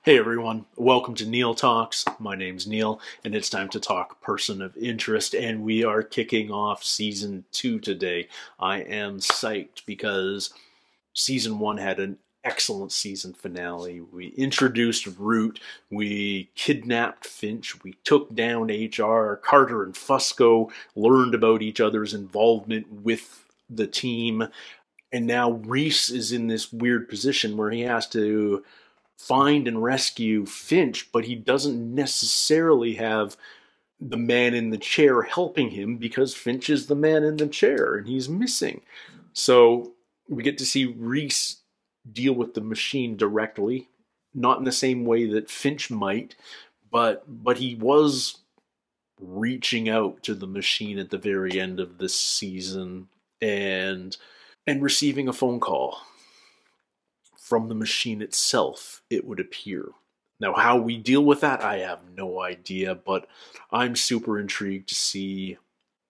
Hey everyone, welcome to Neil Talks. My name's Neil, and it's time to talk Person of Interest, and we are kicking off Season 2 today. I am psyched because Season 1 had an excellent season finale. We introduced Root, we kidnapped Finch, we took down HR, Carter and Fusco learned about each other's involvement with the team, and now Reese is in this weird position where he has to find and rescue Finch, but he doesn't necessarily have the man in the chair helping him because Finch is the man in the chair and he's missing. So we get to see Reese deal with the machine directly, not in the same way that Finch might, but he was reaching out to the machine at the very end of this season and receiving a phone call from the machine itself, it would appear. Now, how we deal with that, I have no idea, but I'm super intrigued to see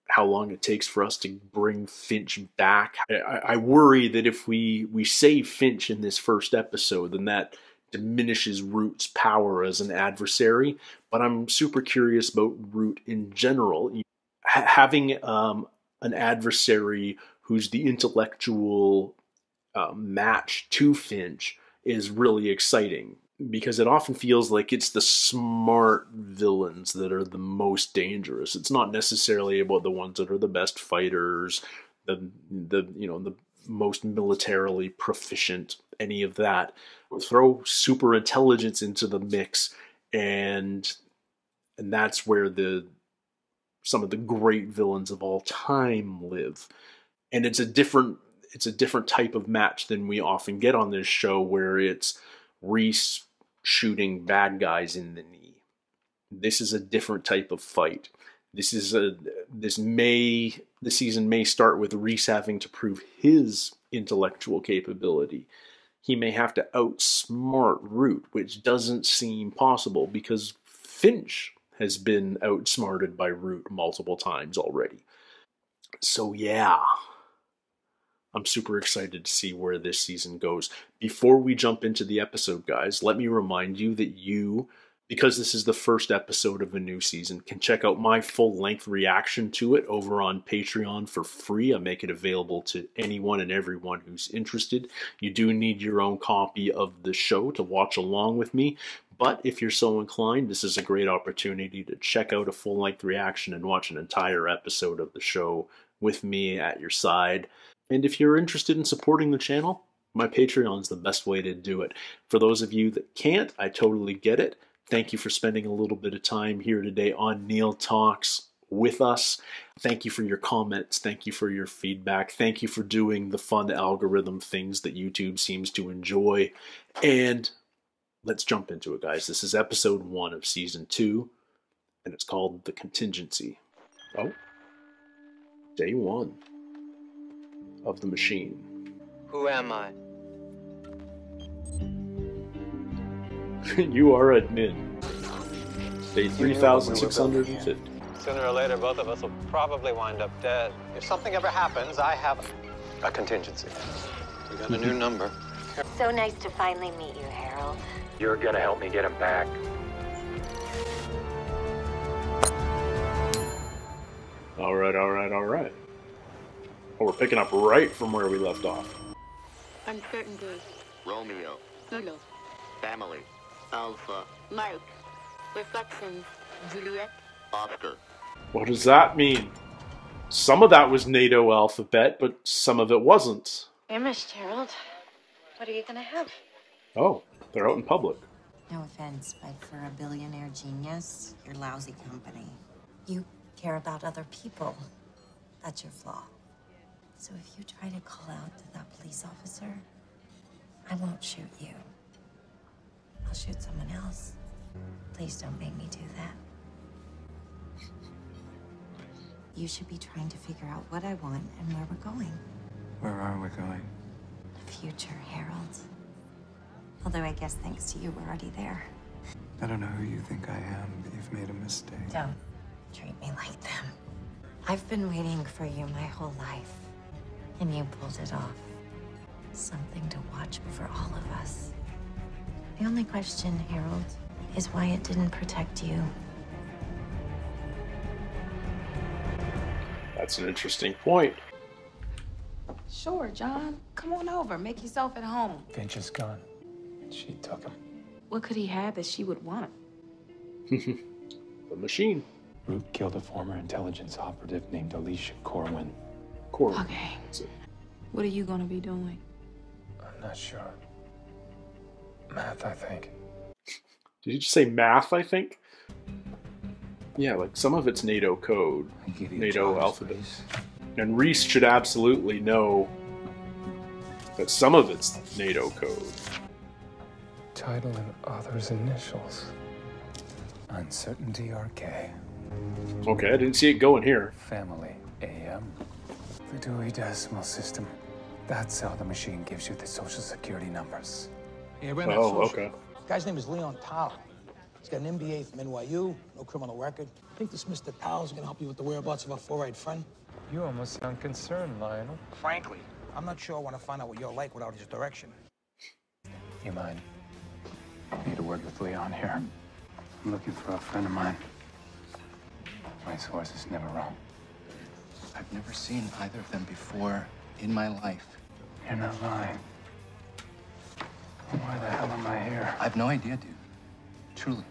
how long it takes for us to bring Finch back. I worry that if we save Finch in this first episode, then that diminishes Root's power as an adversary, but I'm super curious about Root in general. Having an adversary who's the intellectual match to Finch is really exciting because it often feels like it's the smart villains that are the most dangerous. It's not necessarily about the ones that are the best fighters, the most militarily proficient, any of that. Throw super intelligence into the mix, and that's where some of the great villains of all time live. And it's a different type of match than we often get on this show, where it's Reese shooting bad guys in the knee. This is a different type of fight. The season may start with Reese having to prove his intellectual capability. He may have to outsmart Root, which doesn't seem possible because Finch has been outsmarted by Root multiple times already. So yeah, I'm super excited to see where this season goes. Before we jump into the episode, guys, let me remind you that you, because this is the first episode of a new season, can check out my full-length reaction to it over on Patreon for free. I make it available to anyone and everyone who's interested. You do need your own copy of the show to watch along with me, but if you're so inclined, this is a great opportunity to check out a full-length reaction and watch an entire episode of the show with me at your side. And if you're interested in supporting the channel, my Patreon is the best way to do it. For those of you that can't, I totally get it. Thank you for spending a little bit of time here today on Neil Talks with us. Thank you for your comments. Thank you for your feedback. Thank you for doing the fun algorithm things that YouTube seems to enjoy. And let's jump into it, guys. This is episode 1 of season 2, and it's called The Contingency. Oh, day 1. Of the machine. Who am I? You are admin. Day 3,650. Sooner or later, both of us will probably wind up dead. If something ever happens, I have a contingency. We got a new number. So nice to finally meet you, Harold. You're gonna help me get him back. All right. Oh, we're picking up right from where we left off. Uncertainty. Romeo. Zulu. Family. Alpha. Mark. Reflections. Juliet. Oscar. What does that mean? Some of that was NATO alphabet, but some of it wasn't. Famished, Harold. What are you gonna have? Oh, they're out in public. No offense, but for a billionaire genius, you're lousy company. You care about other people. That's your flaw. So if you try to call out to that police officer, I won't shoot you. I'll shoot someone else. Please don't make me do that. You should be trying to figure out what I want and where we're going. Where are we going? The future, Harold. Although I guess thanks to you, we're already there. I don't know who you think I am, but you've made a mistake. Don't treat me like them. I've been waiting for you my whole life, and you pulled it off. Something to watch over all of us. The only question, Harold, is why it didn't protect you. That's an interesting point. Sure, John. Come on over. Make yourself at home. Finch is gone. She took him. What could he have that she would want? The machine. Root killed a former intelligence operative named Alicia Corwin. Corwin. Okay. What are you gonna be doing? I'm not sure. Math, I think. Did you just say math, I think? Yeah, like some of it's NATO code. NATO alphabet. Please. And Reese should absolutely know that some of it's NATO code. Title and author's initials. Uncertainty RK. Okay, I didn't see it going here. Family AM. The Dewey Decimal System. That's how the machine gives you the social security numbers. Yeah, ran that Oh, social. okay. Guy's name is Leon Tao. He's got an MBA from NYU, no criminal record. I think this Mr. Tao's gonna help you with the whereabouts of our four-eyed friend. You almost sound concerned, Lionel. Frankly, I'm not sure I want to find out what you're like without his direction. You mind? I need to work with Leon here. I'm looking for a friend of mine. My source is never wrong. I've never seen either of them before in my life. You're not lying. Why the hell am I here? I have no idea, dude. Truly.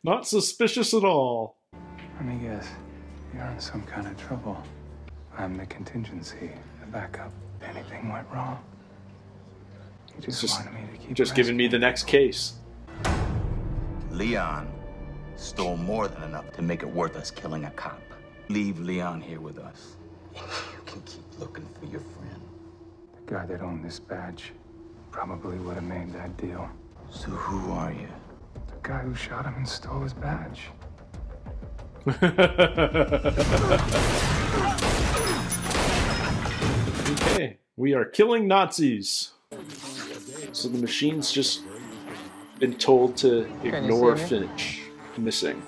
Not suspicious at all. Let me guess. You're in some kind of trouble. I'm the contingency, the backup. Anything went wrong. You just wanted me to keep Just giving me the next case. Leon stole more than enough to make it worth us killing a cop. Leave Leon here with us. You can keep looking for your friend. The guy that owned this badge probably would have made that deal. So who are you? The guy who shot him and stole his badge. Okay, we are killing Nazis. So the machine's just been told to ignore Finch missing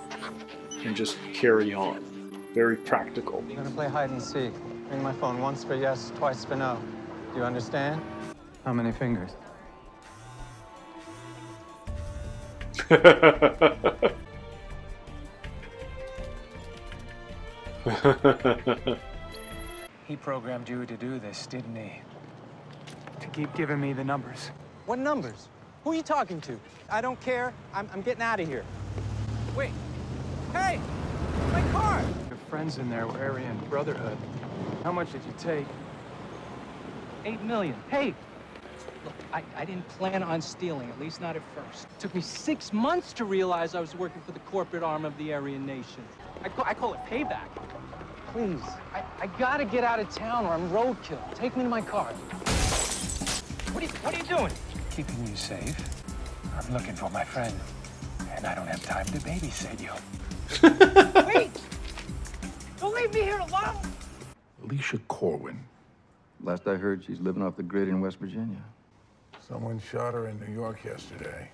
and just carry on. Very practical. I'm gonna play hide and seek. Ring my phone once for yes, twice for no. Do you understand? How many fingers? He programmed you to do this, didn't he? To keep giving me the numbers. What numbers? Who are you talking to? I don't care. I'm getting out of here. Wait. Hey! My car! Your friends in there were Aryan Brotherhood. How much did you take? 8 million. Hey! Look, I didn't plan on stealing, at least not at first. It took me 6 months to realize I was working for the corporate arm of the Aryan Nation. I call it payback. Please, I gotta get out of town or I'm roadkill. Take me to my car. What are you doing? Keeping you safe. I'm looking for my friend. And I don't have time to babysit you. Wait! Don't leave me here alone! Alicia Corwin. Last I heard, she's living off the grid in West Virginia. Someone shot her in New York yesterday.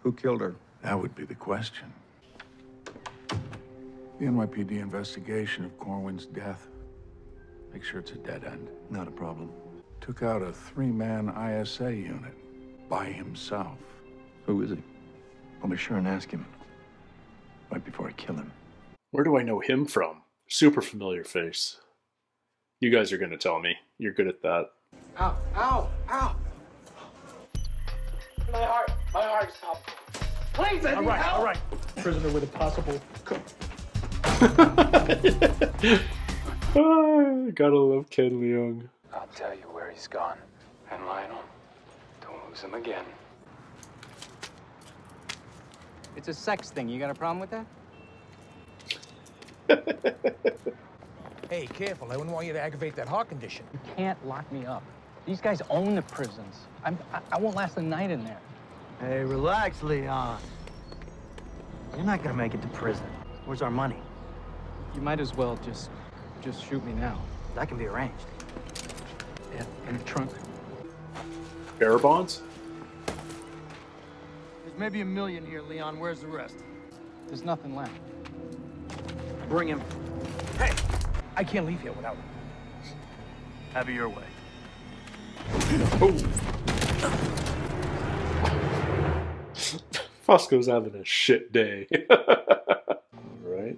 Who killed her? That would be the question. The NYPD investigation of Corwin's death. Make sure it's a dead end. Not a problem. Took out a 3-man ISA unit by himself. Who is he? I'll be sure and ask him. Right before I kill him. Where do I know him from? Super familiar face. You guys are going to tell me. You're good at that. Ow, ow, ow! My heart stopped. Please, I need help! All right. Prisoner with a possible cook. Gotta love Ken Leung. I'll tell you where he's gone. And Lionel, don't lose him again. It's a sex thing. You got a problem with that? Hey, careful. I wouldn't want you to aggravate that heart condition. You can't lock me up. These guys own the prisons. I won't last a night in there. Hey, relax, Leon. You're not gonna make it to prison. Where's our money? You might as well just shoot me now. That can be arranged. Yeah, in the trunk. Bearer bonds? There's maybe $1 million here, Leon. Where's the rest? There's nothing left. Bring him. Hey, I can't leave here without him. Have it your way. Fusco's having a shit day. Alright.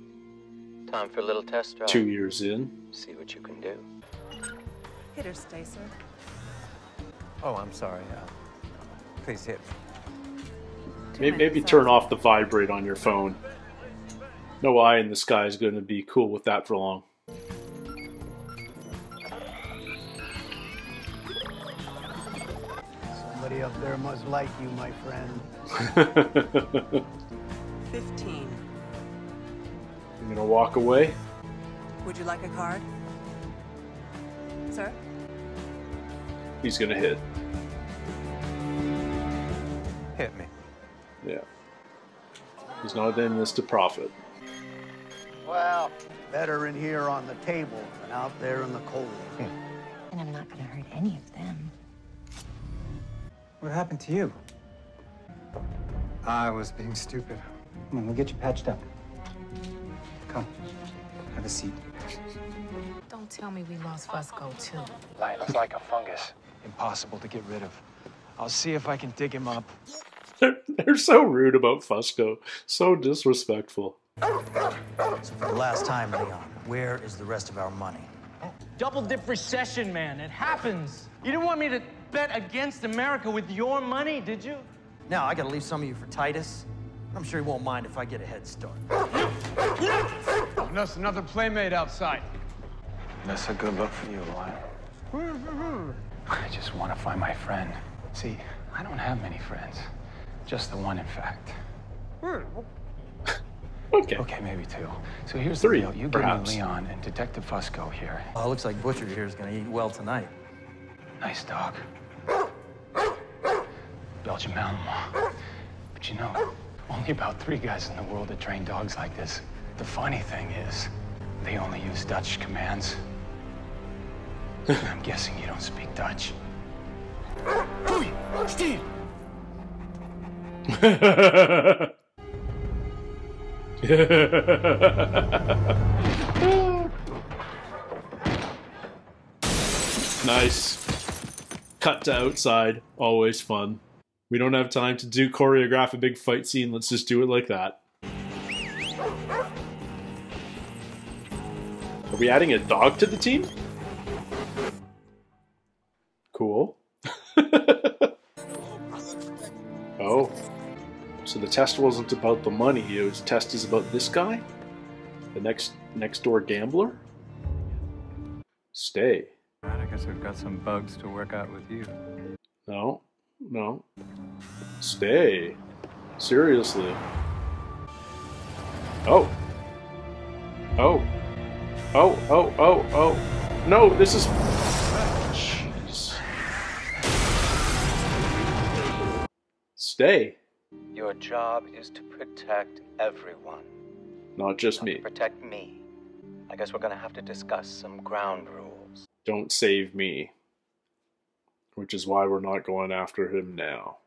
Time for a little test drive. 2 years in. See what you can do. Hit her, Stacer. Oh, I'm sorry. Please hit me. Maybe turn off the vibrate on your phone. No eye in the sky is going to be cool with that for long. Somebody up there must like you, my friend. 15. You're going to walk away? Would you like a card? Sir? He's going to hit. Hit me. Yeah. He's not in this to profit. Well, better in here on the table than out there in the cold. And I'm not gonna hurt any of them. What happened to you? I was being stupid. Come on, we'll get you patched up. Come, have a seat. Don't tell me we lost Fusco, too. Lionel's like a fungus. Impossible to get rid of. I'll see if I can dig him up. They're so rude about Fusco. So disrespectful. So for the last time, Leon, where is the rest of our money? Double dip recession, man. It happens. You didn't want me to bet against America with your money, did you? Now, I gotta leave some of you for Titus. I'm sure he won't mind if I get a head start. That's another playmate outside. That's a good look for you, Lion. I just want to find my friend. See, I don't have many friends. Just the one, in fact. Okay. Okay, maybe two. So here's 3, the deal. You perhaps. give me Leon and Detective Fusco here. Oh, looks like Butcher here is gonna eat well tonight. Nice dog. Belgian Malinois. But you know, only about 3 guys in the world that train dogs like this. The funny thing is, they only use Dutch commands. I'm guessing you don't speak Dutch. Steve! Nice. Cut to outside. Always fun. We don't have time to choreograph a big fight scene. Let's just do it like that. Are we adding a dog to the team? Cool. Oh. So the test wasn't about the money. The test is about this guy? The next door gambler? Stay. I guess I've got some bugs to work out with you. No. No. Stay. Seriously. Oh. Oh. Oh, oh, oh, oh. No, this is... Jeez. Stay. Your job is to protect everyone. Not just me. Protect me. I guess we're gonna have to discuss some ground rules. Don't save me. Which is why we're not going after him now.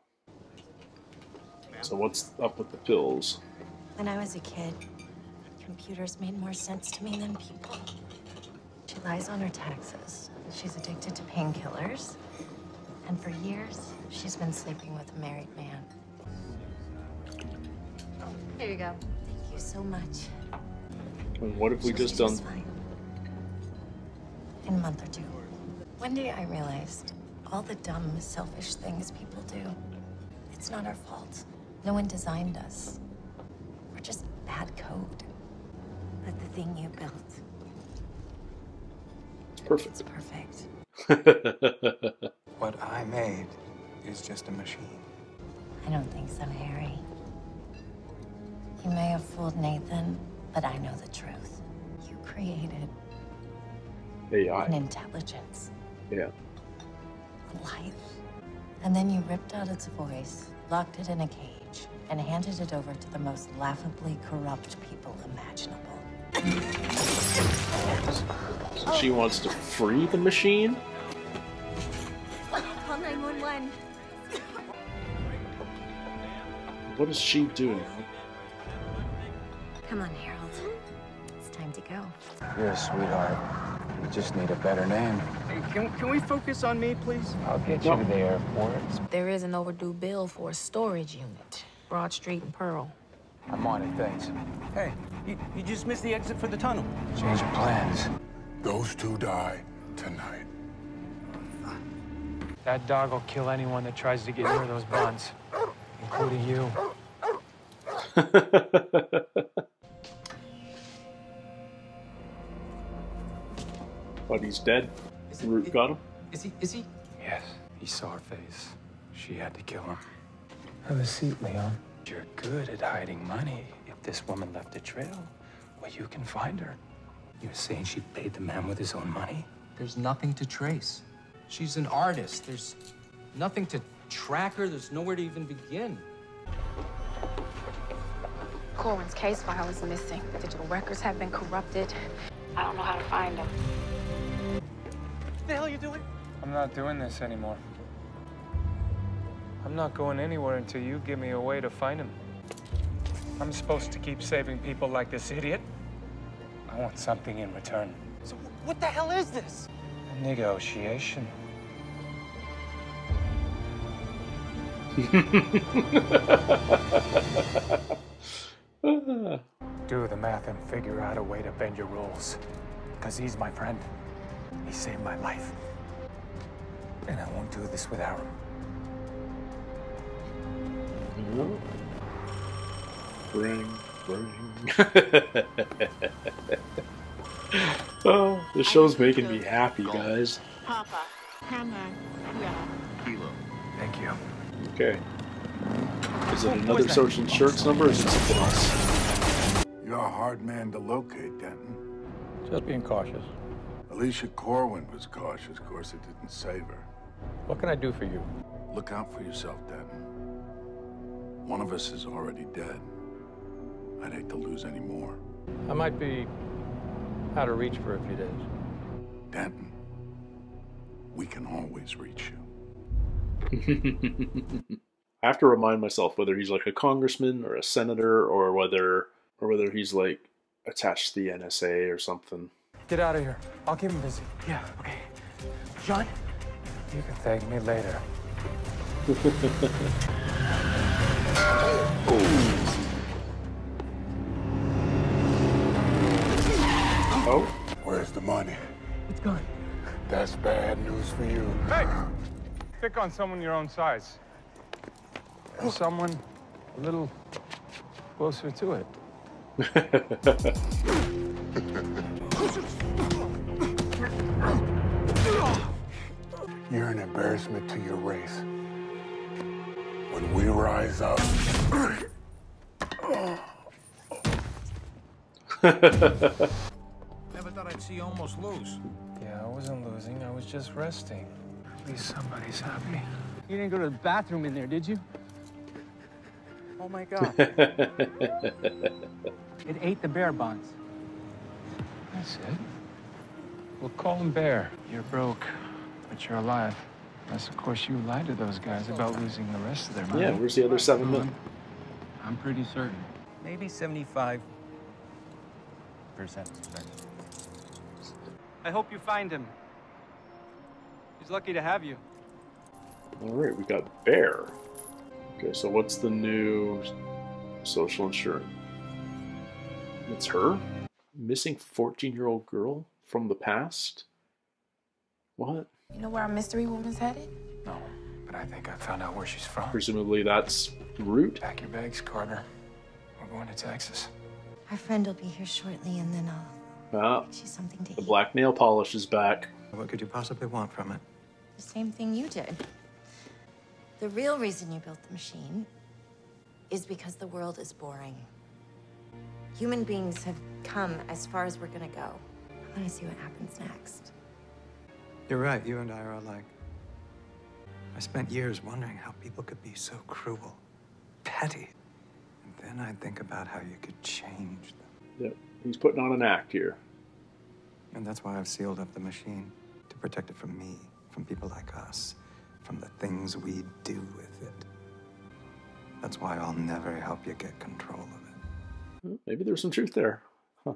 So what's up with the pills? When I was a kid, computers made more sense to me than people. She lies on her taxes. She's addicted to painkillers. And for years, she's been sleeping with a married man. Here you go. Thank you so much. And what have we She'll just be done? fine. In a month or two. One day I realized all the dumb, selfish things people do, it's not our fault. No one designed us. We're just bad code. But the thing you built, It's perfect. it's perfect. What I made is just a machine. I don't think so, Harry. You may have fooled Nathan, but I know the truth. You created AI. an intelligence, Yeah. a life. And then you ripped out its voice, locked it in a cage, and handed it over to the most laughably corrupt people imaginable. So she wants to free the machine? Call 911. What is she doing? Come on, Harold. It's time to go. You're a sweetheart. You just need a better name. Hey, can we focus on me, please? I'll get you to the airport. There is an overdue bill for a storage unit. Broad Street and Pearl. I'm on it, thanks. Hey, you just missed the exit for the tunnel. Change of plans. Those two die tonight. That dog will kill anyone that tries to get near those bonds, including you. But he's dead. Root got him. Is he? Yes, he saw her face. She had to kill him. Have a seat, Leon. You're good at hiding money. If this woman left a trail, well, you can find her. You're saying she paid the man with his own money? There's nothing to trace. She's an artist. There's nothing to track her. There's nowhere to even begin. Corwin's case file is missing. Digital records have been corrupted. I don't know how to find them. What the hell are you doing? I'm not doing this anymore. I'm not going anywhere until you give me a way to find him. I'm supposed to keep saving people like this idiot. I want something in return. So what the hell is this? A negotiation. Do the math and figure out a way to bend your rules. Because he's my friend. He saved my life. And I won't do this without him. Bring. Oh, the show's making me happy, guys. Papa, come on. Yeah. Kilo. Thank you. Okay. Is it another social insurance number or is it something else? You're a hard man to locate, Denton. Just being cautious. Alicia Corwin was cautious. Of course, it didn't save her. What can I do for you? Look out for yourself, Denton. One of us is already dead. I'd hate to lose any more. I might be out of reach for a few days. Denton, we can always reach you. I have to remind myself whether he's like a congressman or a senator or whether he's like attached to the NSA or something. Get out of here. I'll keep him busy. Yeah, okay. John? You can thank me later. Oh? Where's the money? It's gone. That's bad news for you. Hey! Pick on someone your own size. And someone a little closer to it. You're an embarrassment to your race. When we rise up... Never thought I'd see you almost lose. Yeah, I wasn't losing. I was just resting. At least somebody's happy. You didn't go to the bathroom in there, did you? Oh my God. It ate the bear bonds. That's it. We'll call him Bear. You're broke, but you're alive. Unless, of course, you lied to those guys about losing the rest of their money. Yeah, where's the other 7 million? I'm pretty certain. Maybe 75%. I hope you find him. He's lucky to have you. Alright, we got Bear. Okay, so what's the new social insurance? It's her? Missing 14-year-old girl from the past? What? You know where our mystery woman's headed? No, but I think I found out where she's from. Presumably that's Root? Pack your bags, Carter. We're going to Texas. Our friend will be here shortly, and then I'll Ah, get you something to the eat. black nail polish is back. What could you possibly want from it? The same thing you did. The real reason you built the machine is because the world is boring. Human beings have come as far as we're gonna go. I wanna see what happens next. You're right, you and I are alike. I spent years wondering how people could be so cruel, petty. And then I'd think about how you could change them. Yep, he's putting on an act here. And that's why I've sealed up the machine, to protect it from me, from people like us, from the things we do with it. That's why I'll never help you get control of it. Well, maybe there's some truth there. Huh.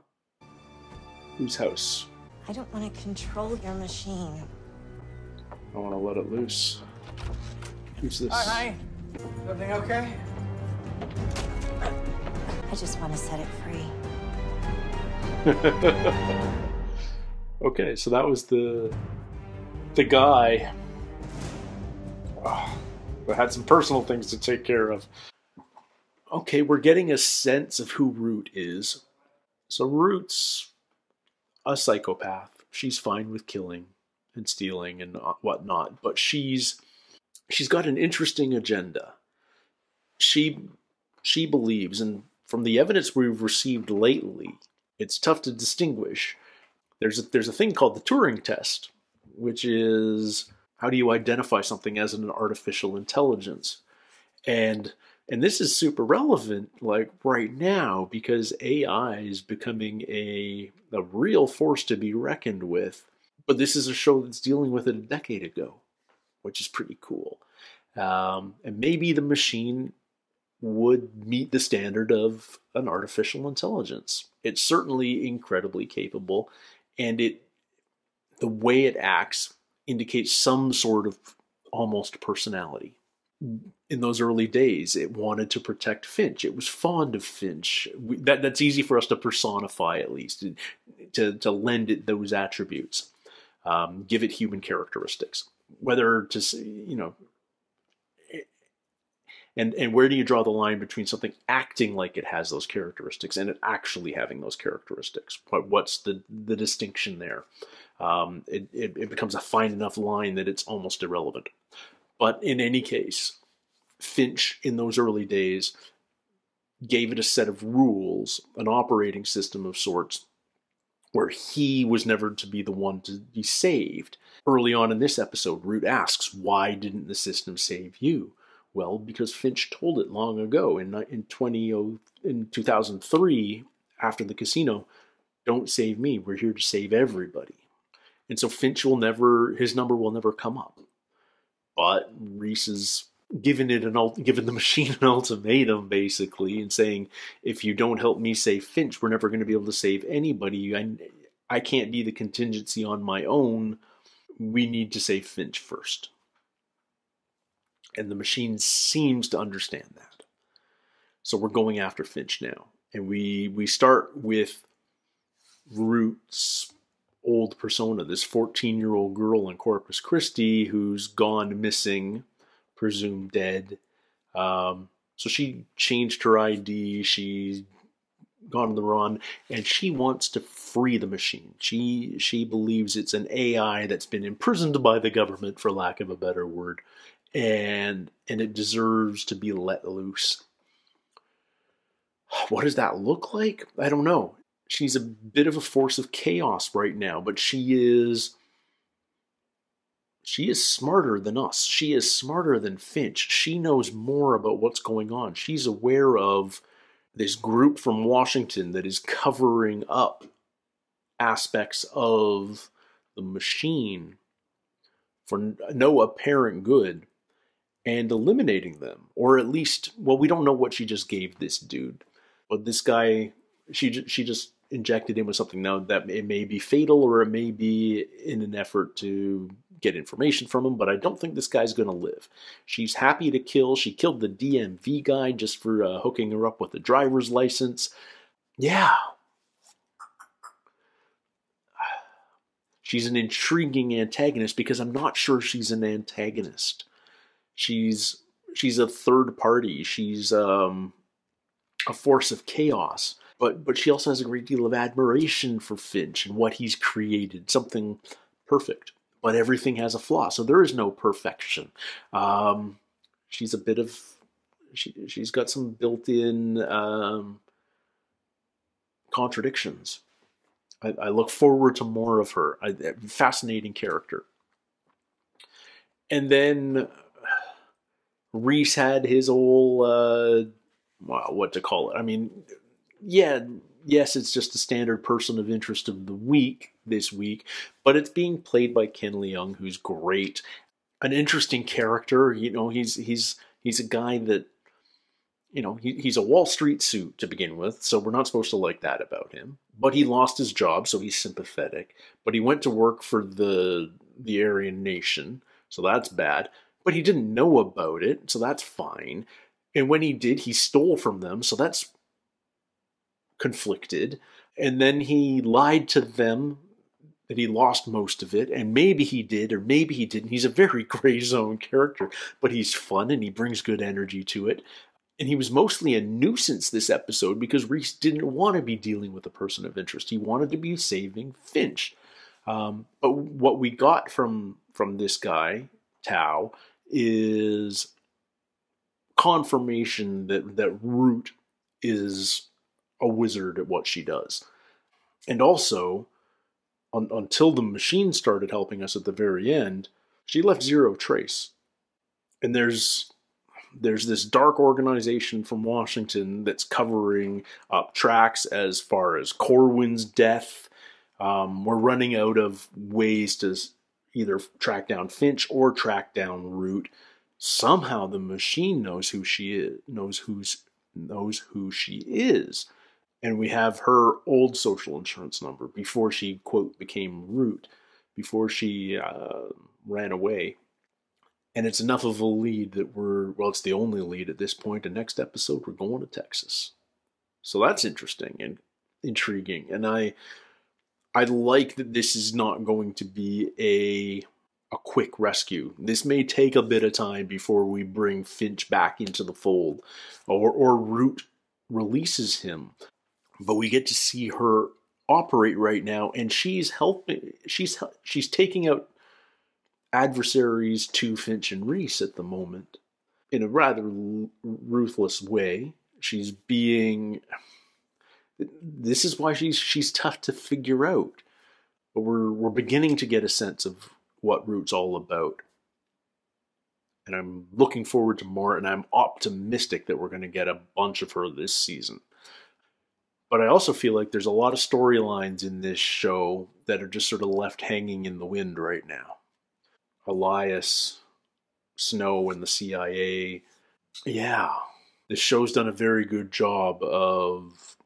Whose house? I don't want to control your machine. I want to let it loose. Who's this? Hi, everything okay? I just want to set it free. Okay, so that was the guy who had some personal things to take care of. Okay, we're getting a sense of who Root is. So Root's a psychopath. She's fine with killing and stealing and whatnot, but she's got an interesting agenda. She believes, and from the evidence we've received lately, it's tough to distinguish. There's a thing called the Turing test, which is how do you identify something as an artificial intelligence? And this is super relevant, like right now, because AI is becoming a real force to be reckoned with. But this is a show that's dealing with it a decade ago, which is pretty cool. And maybe the machine would meet the standard of an artificial intelligence. It's certainly incredibly capable, and the way it acts indicates some sort of almost personality. In those early days, it wanted to protect Finch. It was fond of Finch. That's easy for us to personify, at least, to lend it those attributes, give it human characteristics. Whether to, you know, and where do you draw the line between something acting like it has those characteristics and it actually having those characteristics? What's the distinction there? It becomes a fine enough line that it's almost irrelevant. But in any case, Finch, in those early days, gave it a set of rules, an operating system of sorts, where he was never to be the one to be saved. Early on in this episode, Root asks, why didn't the system save you? Well, because Finch told it long ago in 2003, after the casino, don't save me, we're here to save everybody. And so Finch his number will never come up. But Reese has given the machine an ultimatum, basically, and saying, if you don't help me save Finch, we're never going to be able to save anybody. I can't be the contingency on my own. We need to save Finch first. And the machine seems to understand that. So we're going after Finch now. And we start with Root's old persona, this 14-year-old girl in Corpus Christi who's gone missing, presumed dead. So she changed her ID, she's gone on the run, and she wants to free the machine. She believes it's an AI that's been imprisoned by the government, for lack of a better word, and it deserves to be let loose. What does that look like? I don't know. She's a bit of a force of chaos right now, but she is smarter than us. She is smarter than Finch. She knows more about what's going on. She's aware of this group from Washington that is covering up aspects of the machine for no apparent good and eliminating them. Or at least, well, we don't know what she just gave this dude. But this guy, she just injected him with something now that it may be fatal, or it may be in an effort to get information from him, but I don't think this guy's going to live. She's happy to kill. She killed the DMV guy just for hooking her up with a driver's license. Yeah. She's an intriguing antagonist because I'm not sure she's an antagonist. She's a third party. She's a force of chaos. But she also has a great deal of admiration for Finch and what he's created. Something perfect. But everything has a flaw. So there is no perfection. She's got some built-in contradictions. I look forward to more of her. Fascinating character. And then Reese had his old, what to call it? I mean, yes, it's just a standard person of interest of the week this week, but it's being played by Ken Leung, who's great. An interesting character, you know. He's a guy that he's a Wall Street suit to begin with, so we're not supposed to like that about him. But he lost his job, so he's sympathetic. But he went to work for the Aryan nation, so that's bad. But he didn't know about it, so that's fine. And when he did, he stole from them, so that's conflicted. And then he lied to them that he lost most of it, and maybe he did, or maybe he didn't. He's a very gray zone character, but he's fun and he brings good energy to it. And he was mostly a nuisance this episode because Reese didn't want to be dealing with a person of interest. He wanted to be saving Finch. But what we got from this guy, Tao, is confirmation that Root is a wizard at what she does. And also, until the machine started helping us at the very end, she left zero trace. And there's this dark organization from Washington that's covering up tracks as far as Corwin's death. We're running out of ways to either track down Finch or track down Root. Somehow the machine knows who she is, knows who she is. And we have her old social insurance number before she, quote, became Root, before she ran away. And it's enough of a lead that it's the only lead at this point. And next episode, we're going to Texas. So that's interesting and intriguing. And I like that this is not going to be a quick rescue. This may take a bit of time before we bring Finch back into the fold, or Root releases him. But we get to see her operate right now, and she's helping. She's taking out adversaries to Finch and Reese at the moment in a rather ruthless way. She's being. This is why she's tough to figure out. But we're beginning to get a sense of what Root's all about. And I'm looking forward to more, and I'm optimistic that we're going to get a bunch of her this season. But I also feel like there's a lot of storylines in this show that are just sort of left hanging in the wind right now. Elias, Snow, and the CIA. Yeah, this show's done a very good job of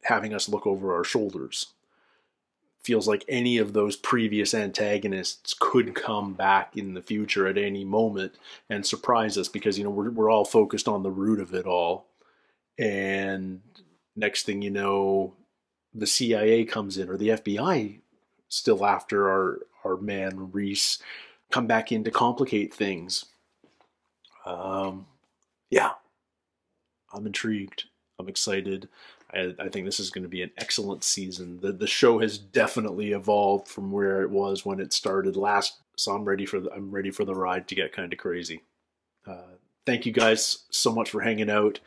having us look over our shoulders. Feels like any of those previous antagonists could come back in the future at any moment and surprise us because, we're all focused on the root of it all. And next thing you know, the CIA comes in, or the FBI, still after our man Reese, come back in to complicate things. Yeah, I'm intrigued. I'm excited. I think this is going to be an excellent season. The show has definitely evolved from where it was when it started last. So I'm ready for the ride to get kind of crazy. Thank you guys so much for hanging out.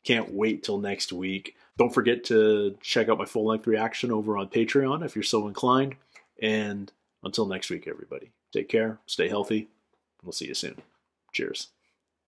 Can't wait till next week. Don't forget to check out my full-length reaction over on Patreon if you're so inclined. And until next week, everybody, take care, stay healthy, and we'll see you soon. Cheers.